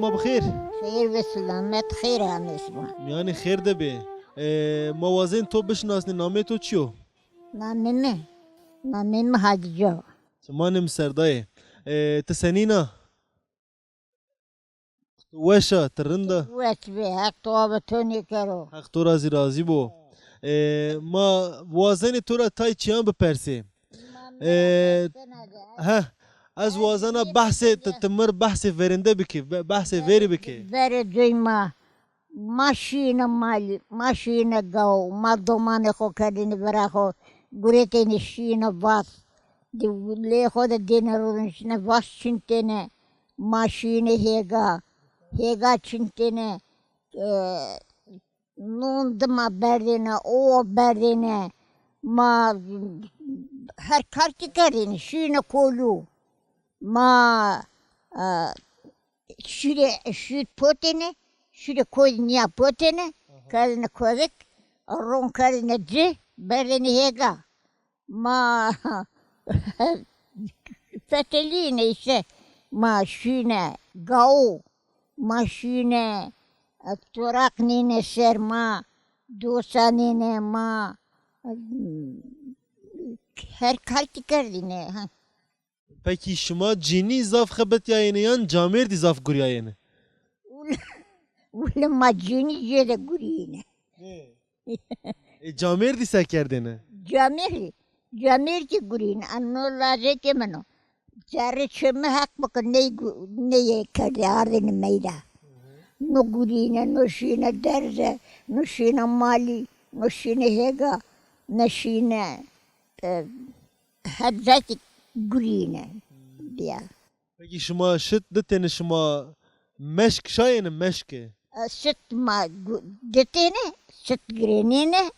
ما بخیر خیر و سلامت خیر همیشه. yani خیر ده به موازین تو بشناسنی نامه تو چیو؟ نامم حاججو. سمانم سردای تسنینا وشا ترنده وش به حق تو بتونی کرو. حق تو راضی بو ما وازن تو را تای چیان بپرسی ها از وازن بحث تمر بحث ورنده بکی بحث وری بکی بره دوی ما ماشین گاو ما دومان خو کردین برا خو گریتین شین باس لی خود دین رونشن باس چنتینه ماشین هیگا چنتینه نون دما بردینه او بردینه ما هر کارتی کردین شین کولو ما شیر پوتینه شیر کوی نیا پوتینه کردن کوزک رون کردن جه بردن هیگا ما فتلینه ایشه ما شینه گاو ما شینه تورق نینه سر ما دوسا نینه ما هر کارتی کردینه Peki şuma cini zaf xebet yayını yan camir di zaf gur yayını. ولی ما جونی جده گرینه Camir di sekerdene. جامیر کی گرین انو لازه که منو جاره چمه حق بکن نی کرده آردن میدا نو گرینه نو شینه درزه نو شینه مالی نو شینه هگا نو شینه حدزاتی گرینه بیا Peki şuma şıt ditene şuma meşk şayene meşke. süt ma detene süt grenine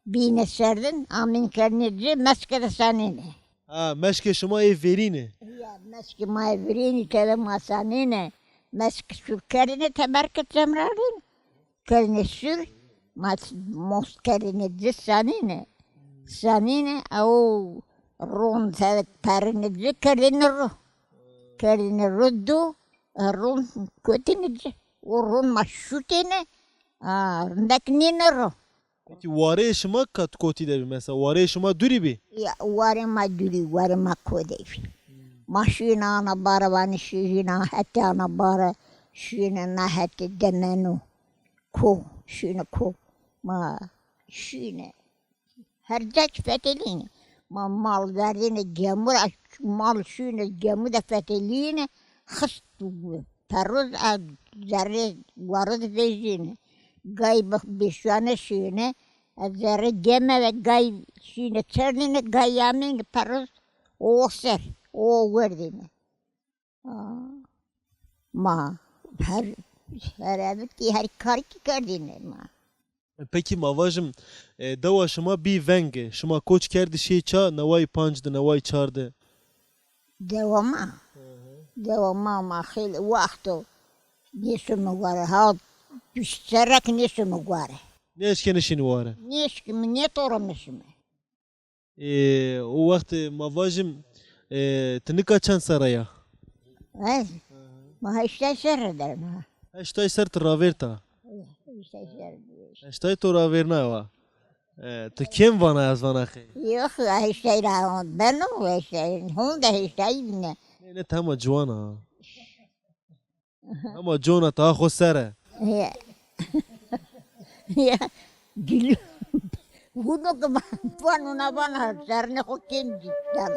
bine serdin amin karneci maskara sanine Ha meşke şuma ev verine. ya maske ma verini tele masanine maske sür karine teberket zemradin karine sür mos karine sanine au ron savet parine karine roddu ron kötinici ورون مشروطینه نکنینه رو Peki vare şuma kat koti de bir mesela vare şuma duri bir. یا واره ما دوری واره ما کودی ماشین آنا باره وانی شیرین حتی آنا باره شین نه حتی دمنو کو شین کو ما شینه هر جاک فتلینه ما مال دارینه گمور مال شینه گمور ده فتلینه خست پروز از ذره وارد بیشینه گای بیشانه شینه از ذره گمه و گای شینه چرنینه گای یامینه پروز او سر او وردینه ما هر evki her kar ki kardine ma. Peki mavajım deva şuma bir venge. Şuma koç kerdi şey ça nevay pancdı nevay çardı. دوما ما خیلی وقتو نیستم مگواره ها بیشترک نیستم مگواره Ne eşkene şini vare. نیستم نیتورم نیستم O vakti mavajım tnika çan saraya. ما هشته سر دارم ها Eştay ser traverta. هشته سر Eştay traverna va. Tu kim vana az vana xey? yok هشته را بنو هشته هم ده هشته بینه Ne tama cwana. Ama cwana ta xo sere. ya gülü bunu que van una bana sarne ko kim cidden